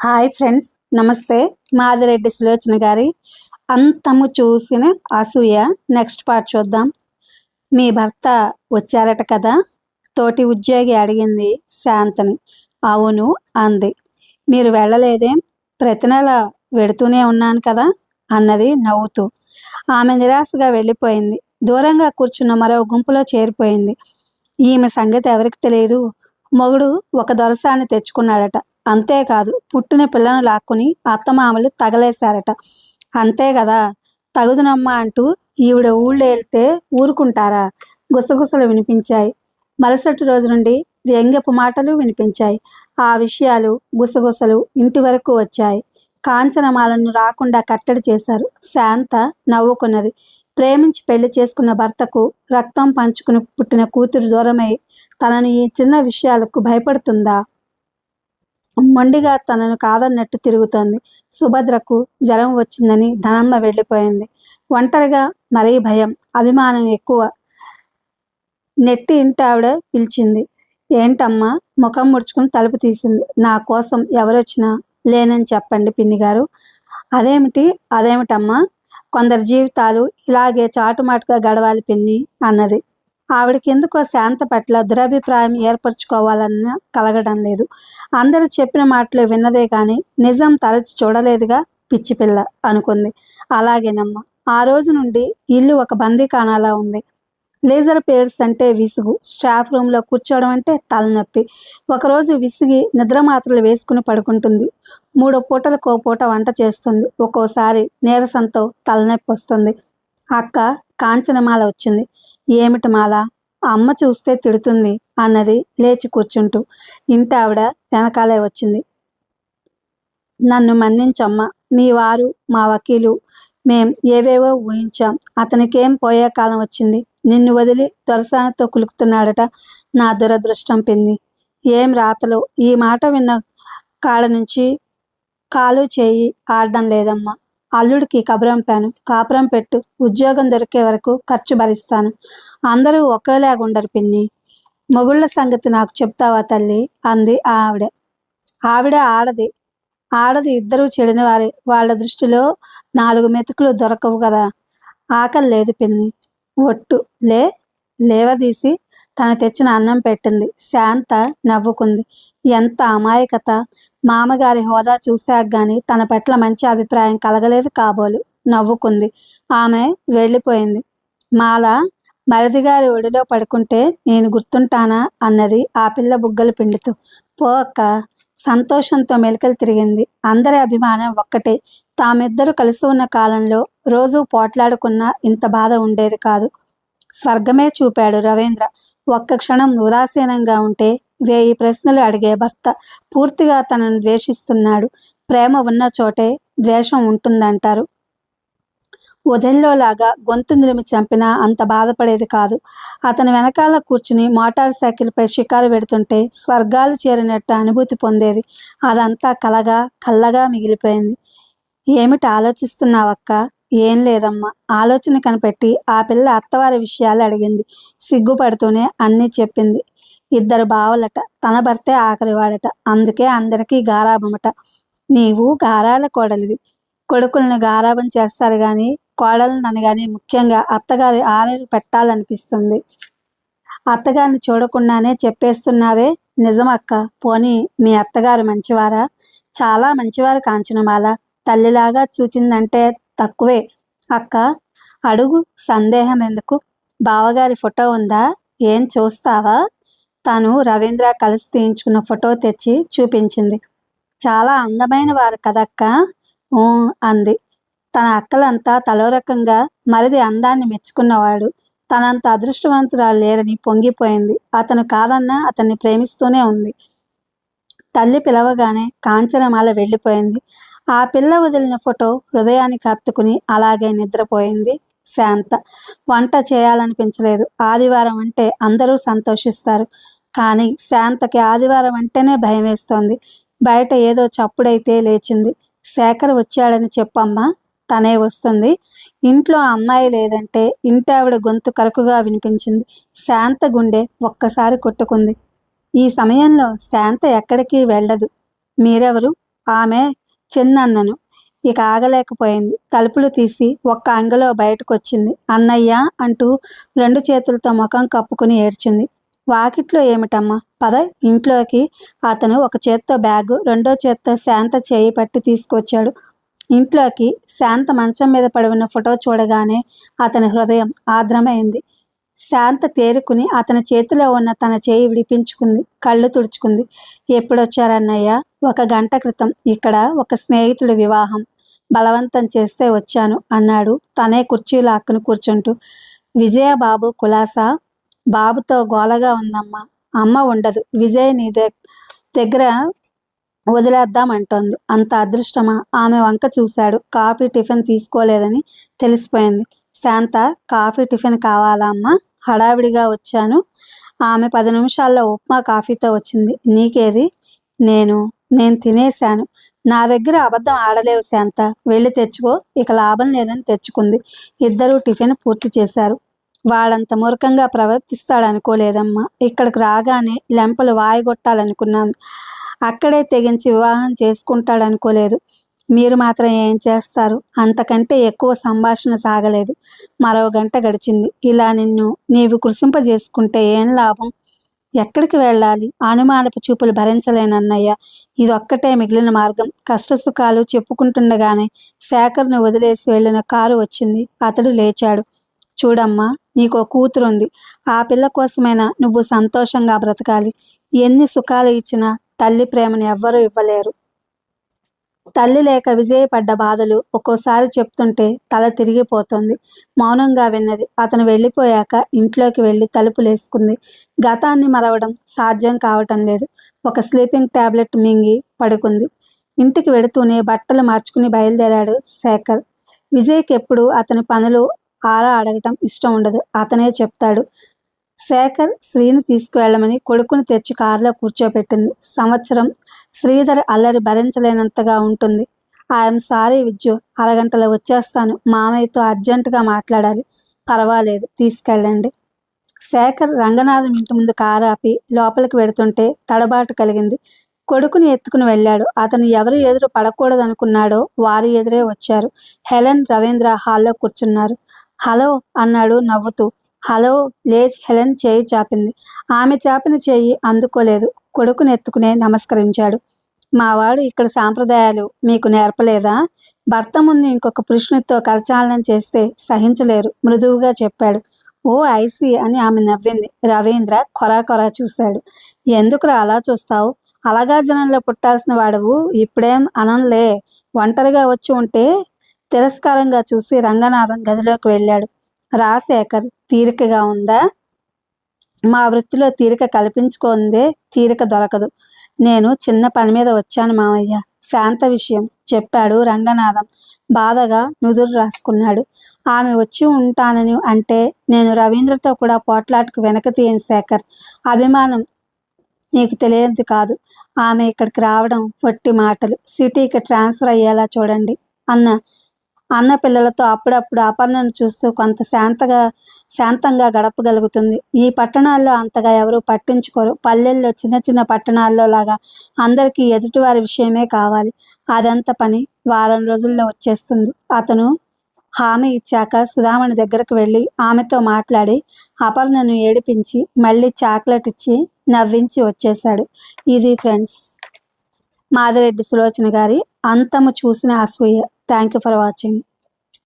Hi friends, నమస్తే. మాదిరెడ్డి సులోచన గారి అంతము చూసిన అసూయ నెక్స్ట్ పార్ట్ చూద్దాం. మీ భర్త వచ్చారట కదా, తోటి ఉద్యోగి అడిగింది శాంతని. అవును అంది. మీరు వెళ్ళలేదేం? ప్రతి నెల వెడుతూనే ఉన్నాను కదా అన్నది నవ్వుతూ. ఆమె నిరాశగా వెళ్ళిపోయింది. దూరంగా కూర్చున్న మరో గుంపులో చేరిపోయింది. ఈమె సంగతి ఎవరికి తెలియదు. మొగుడు ఒక దొరసాన్ని తెచ్చుకున్నాడట. అంతేకాదు, పుట్టిన పిల్లను లాక్కుని అత్తమామలు తగలేశారట. అంతే కదా, తగుదునమ్మా అంటూ ఈవిడ ఊళ్ళో వెళ్తే ఊరుకుంటారా? గుసగుసలు వినిపించాయి. మరుసటి రోజు నుండి వ్యంగ్యపు మాటలు వినిపించాయి. ఆ విషయాలు, గుసగుసలు ఇంటి వరకు వచ్చాయి. కాంచనమాలను రాకుండా కట్టడి చేశారు. శాంత నవ్వుకున్నది. ప్రేమించి పెళ్లి చేసుకున్న భర్తకు రక్తం పంచుకుని పుట్టిన కూతురు దూరమై తనను ఈ చిన్న విషయాలకు భయపడుతుందా? మొండిగా తనను కాదన్నట్టు తిరుగుతోంది. సుభద్రకు జ్వరం వచ్చిందని ధనమ్మ వెళ్ళిపోయింది. ఒంటరిగా, మరీ భయం, అభిమానం ఎక్కువ. నెట్టి ఇంటి ఆవిడ పిలిచింది. ఏంటమ్మా? ముఖం ముడుచుకుని తలుపు తీసింది. నా కోసం ఎవరొచ్చినా లేనని చెప్పండి పిన్నిగారు. అదేమిటమ్మా? కొందరి జీవితాలు ఇలాగే చాటుమాటుగా గడవాలి పిన్ని అన్నది. ఆవిడకి ఎందుకో శాంత పట్ల దురభిప్రాయం ఏర్పరచుకోవాలన్న కలగడం లేదు. అందరూ చెప్పిన మాటలు విన్నదే కానీ నిజం తలచి చూడలేదుగా పిచ్చిపిల్ల అనుకుంది. అలాగేనమ్మా. ఆ రోజు నుండి ఇల్లు ఒక బందీఖానాలా ఉంది. లేజర్ పీరియడ్స్ అంటే విసుగు, స్టాఫ్ రూమ్లో కూర్చోవడం అంటే తలనొప్పి. ఒకరోజు విసిగి నిద్ర మాత్రలు వేసుకుని పడుకుంటుంది. 3 పూటలకు పూట వంట చేస్తుంది. ఒక్కోసారి నీరసంతో తలనొప్పి వస్తుంది. అక్క కాంచనమాల వచ్చింది. ఏమిటి మాల? అమ్మ చూస్తే తిడుతుంది అన్నది లేచి కూర్చుంటూ. ఇంటి ఆవిడ వెనకాలే వచ్చింది. నన్ను మన్నించమ్మా. మీ వారు, మా వకీలు, మేం ఏవేవో ఊహించాం. అతనికేం పోయే కాలం వచ్చింది? నిన్ను వదిలి దొరసానతో కులుకుతున్నాడట. నా దురదృష్టం పిన్ని. ఏం రాతలో! ఈ మాట విన్న కాడ నుంచి కాలు చేయి ఆడడం లేదమ్మా. అల్లుడికి కబురంపాను. కాపురం పెట్టు, ఉద్యోగం దొరికే వరకు ఖర్చు భరిస్తాను. అందరూ ఒకేలాగుండరు పిన్ని. మొగుళ్ళ సంగతి నాకు చెప్తావా తల్లి అంది ఆవిడ. ఆవిడ ఆడది ఇద్దరూ చెడినవారే. వాళ్ళ దృష్టిలో 4 మెతుకులు దొరకవు కదా. ఆకలి లేదు పిన్ని. ఒట్టు లేవదీసి తను తెచ్చిన అన్నం పెట్టింది. శాంత నవ్వుకుంది. ఎంత అమాయకత! మామగారి హోదా చూశాక గాని తన పట్ల మంచి అభిప్రాయం కలగలేదు కాబోలు నవ్వుకుంది. ఆమె వెళ్ళిపోయింది. మాల మరిదిగారి ఒడిలో పడుకుంటే నేను గుర్తుంటానా అన్నది ఆ పిల్ల బుగ్గలు పిండుతూ. పో అక్క. సంతోషంతో మెలికలు తిరిగింది. అందరి అభిమానం ఒక్కటే. తామిద్దరూ కలిసి ఉన్న కాలంలో రోజు పోట్లాడుకున్నా ఇంత బాధ ఉండేది కాదు. స్వర్గమే చూపాడు రవీంద్ర. ఒక్క క్షణం ఉదాసీనంగా ఉంటే 1000 ప్రశ్నలు అడిగే భర్త పూర్తిగా తనను ద్వేషిస్తున్నాడు. ప్రేమ ఉన్న చోటే ద్వేషం ఉంటుందంటారు. వదిల్లోలాగా గొంతు నిలిమి చంపినా అంత బాధపడేది కాదు. అతని వెనకాల కూర్చుని మోటార్ సైకిల్పై షికారు పెడుతుంటే స్వర్గాలు చేరినట్టు అనుభూతి పొందేది. అదంతా కల్లగా మిగిలిపోయింది. ఏమిటి ఆలోచిస్తున్నావక్క? ఏం లేదమ్మా. ఆలోచన కనిపెట్టి ఆ పిల్ల అత్తవారి విషయాలు అడిగింది. సిగ్గుపడుతూనే అన్నీ చెప్పింది. 2 బావలట. తన భర్తే ఆఖరివాడట. అందుకే అందరికీ గారాబమట. నీవు గారాల కోడలివి. కొడుకుల్ని గారాబం చేస్తారు కానీ కోడలను అనగానే ముఖ్యంగా అత్తగారి ఆరేలు పెట్టాలనిపిస్తుంది. అత్తగారిని చూడకుండానే చెప్పేస్తున్నావే. నిజమక్క. పోనీ మీ అత్తగారు మంచివారా? చాలా మంచివారు కాంచనమాల. తల్లిలాగా చూచిందంటే తక్కువే అక్క. అడుగు, సందేహం ఎందుకు? బావగారి ఫోటో ఉందా? ఏం చూస్తావా? తాను రవీంద్ర కలిసి తీయించుకున్న ఫోటో తెచ్చి చూపించింది. చాలా అందమైన వారు కదక్క అంది. తన అక్కలంతా తలో రకంగా మరిది అందాన్ని మెచ్చుకున్నవాడు. తనంత అదృష్టవంతురాలు లేరని పొంగిపోయింది. అతను కాదన్నా అతన్ని ప్రేమిస్తూనే ఉంది. తల్లి పిలవగానే కాంచనమాల వెళ్ళిపోయింది. ఆ పిల్ల వదిలిన ఫోటో హృదయానికి హత్తుకుని అలాగే నిద్రపోయింది శాంత. వంట చేయాలనిపించలేదు. ఆదివారం అంటే అందరూ సంతోషిస్తారు. కానీ శాంతకి ఆదివారం అంటేనే భయం వేస్తోంది. బయట ఏదో చప్పుడైతే లేచింది. శేఖర్ వచ్చాడని చెప్పమ్మా. తనే వస్తుంది. ఇంట్లో అమ్మాయి లేదంటే ఇంటావిడ గొంతు కరుకుగా వినిపించింది. శాంత గుండె ఒక్కసారి కొట్టుకుంది. ఈ సమయంలో శాంత ఎక్కడికి వెళ్ళదు. మీరెవరు? ఆమె చిన్నన్నను. ఇక ఆగలేకపోయింది. తలుపులు తీసి ఒక్క అంగలో బయటకొచ్చింది. అన్నయ్య అంటూ 2 చేతులతో ముఖం కప్పుకుని ఏడ్చింది. వాకిట్లో ఏమిటమ్మా, పద ఇంట్లోకి. అతను ఒక చేత్తో బ్యాగు, రెండో చేత్తో శాంత చేయి పట్టి తీసుకొచ్చాడు. ఇంట్లోకి శాంత మంచం మీద పడి ఉన్న ఫోటో చూడగానే అతని హృదయం ఆర్ద్రమైంది. శాంత తేరుకుని అతని చేతిలో ఉన్న తన చేయి విడిపించుకుంది. కళ్ళు తుడుచుకుంది. ఎప్పుడొచ్చారన్నయ్య? 1 గంట క్రితం. ఇక్కడ ఒక స్నేహితుడి వివాహం. బలవంతం చేస్తే వచ్చాను అన్నాడు తనే కుర్చీ లాక్కుని కూర్చుంటూ. విజయబాబు కులాసా? బాబుతో గోలగా ఉందమ్మా. అమ్మ ఉండదు. విజయ్ నీ దగ్గర వదిలేద్దామంటోంది. అంత అదృష్టమా? ఆమె వంక చూశాడు. కాఫీ టిఫిన్ తీసుకోలేదని తెలిసిపోయింది. శాంత, కాఫీ టిఫిన్ కావాలా అమ్మా? హడావిడిగా వచ్చాను. ఆమె 10 నిమిషాల్లో ఉప్మా కాఫీతో వచ్చింది. నీకేది? నేను తినేశాను. నా దగ్గర అబద్ధం ఆడలేవు శాంత. వెళ్ళి తెచ్చుకో. ఇక లాభం లేదని తెచ్చుకుంది. ఇద్దరూ టిఫిన్ పూర్తి చేశారు. వాడంత మూర్ఖంగా ప్రవర్తిస్తాడనుకోలేదమ్మా. ఇక్కడికి రాగానే లెంపలు వాయగొట్టాలనుకున్నాను. అక్కడే తెగించి వివాహం చేసుకుంటాడనుకోలేదు. మీరు మాత్రం ఏం చేస్తారు? అంతకంటే ఎక్కువ సంభాషణ సాగలేదు. మరో గంట గడిచింది. ఇలా నీవు కృషింపజేసుకుంటే ఏం లాభం? ఎక్కడికి వెళ్ళాలి? అనుమానపు చూపులు భరించలేనన్నయ్య. ఇదొక్కటే మిగిలిన మార్గం. కష్టసుఖాలు చెప్పుకుంటుండగానే శేఖర్ను వదిలేసి వెళ్ళిన కారు వచ్చింది. అతడు లేచాడు. చూడమ్మా, నీకో కూతురుంది. ఆ పిల్ల కోసమైనా నువ్వు సంతోషంగా బ్రతకాలి. ఎన్ని సుఖాలు ఇచ్చినా తల్లి ప్రేమను ఎవ్వరూ ఇవ్వలేరు. తల్లి లేక విజయ్ పడ్డ బాధలు ఒక్కోసారి చెప్తుంటే తల తిరిగిపోతుంది. మౌనంగా విన్నది. అతను వెళ్ళిపోయాక ఇంట్లోకి వెళ్ళి తలుపులేసుకుంది. గతాన్ని మరవడం సాధ్యం కావటం లేదు. ఒక స్లీపింగ్ టాబ్లెట్ మింగి పడుకుంది. ఇంటికి వెడుతూనే బట్టలు మార్చుకుని బయలుదేరాడు శేఖర్. విజయ్కి ఎప్పుడు అతని పనులు ఆరా అడగటం ఇష్టం ఉండదు. అతనే చెప్తాడు. శేఖర్ శ్రీని తీసుకువెళ్ళమని కొడుకుని తెచ్చి కారులో కూర్చోపెట్టింది. సంవత్సరం శ్రీధర్ అల్లరి భరించలేనంతగా ఉంటుంది. ఐఎమ్ సారీ విజ్జు, అరగంటలో వచ్చేస్తాను. మామయ్యతో అర్జెంటుగా మాట్లాడాలి. పర్వాలేదు, తీసుకెళ్ళండి. శేఖర్ రంగనాథం ఇంటి ముందు కారు ఆపి లోపలికి వెడుతుంటే తడబాటు కలిగింది. కొడుకుని ఎత్తుకుని వెళ్ళాడు. అతను ఎవరు ఎదురు పడకూడదనుకున్నాడో వారి ఎదురే వచ్చారు. హెలెన్, రవీంద్ర హాల్లో కూర్చున్నారు. హలో అన్నాడు నవ్వుతూ. హలో. లేచి హెలెన్ చేయి చాపింది. ఆమె చాపిన చేయి అందుకోలేదు. కొడుకుని ఎత్తుకునే నమస్కరించాడు. మావాడు ఇక్కడ సాంప్రదాయాలు మీకు నేర్పలేదా? భర్త ముందు ఇంకొక పురుషునితో కరచాలనం చేస్తే సహించలేరు, మృదువుగా చెప్పాడు. ఓ ఐసీ అని ఆమె నవ్వింది. రవీంద్ర కొరా చూశాడు. ఎందుకురా అలా చూస్తావు? అలగా జనంలో పుట్టాల్సిన వాడవు. ఇప్పుడేం అనంలే. ఒంటరిగా వచ్చి ఉంటే తిరస్కారంగా చూసి రంగనాథం గదిలోకి వెళ్ళాడు. రాశేఖర్, తీరికగా ఉందా? మా వృత్తిలో తీరిక కల్పించుకుందే తీరిక దొరకదు. నేను చిన్న పని మీద వచ్చాను మామయ్య. శాంత విషయం చెప్పాడు రంగనాథం. బాధగా నుదురు రాసుకున్నాడు. ఆమె వచ్చి ఉంటానని అంటే నేను రవీంద్రతో కూడా పోట్లాటకు వెనక తీయను శేఖర్. అభిమానం నీకు తెలియదు కాదు. ఆమె ఇక్కడికి రావడం వట్టి మాటలు. సిటీకి ట్రాన్స్ఫర్ అయ్యేలా చూడండి. అన్న పిల్లలతో అప్పుడప్పుడు అపర్ణను చూస్తూ కొంత శాంతంగా గడపగలుగుతుంది. ఈ పట్టణాల్లో అంతగా ఎవరూ పట్టించుకోరు. పల్లెల్లో చిన్న చిన్న పట్టణాల్లో లాగా అందరికీ ఎదుటివారి విషయమే కావాలి. అదంత పని వారం రోజుల్లో వచ్చేస్తుంది. అతను హామీ ఇచ్చాక సుధామణి దగ్గరకు వెళ్ళి ఆమెతో మాట్లాడి అపర్ణను ఏడిపించి మళ్ళీ చాక్లెట్ ఇచ్చి నవ్వించి వచ్చేశాడు. ఇది ఫ్రెండ్స్, మాదిరెడ్డి సులోచన గారి అంతము చూసిన అసూయ. Thank you for watching.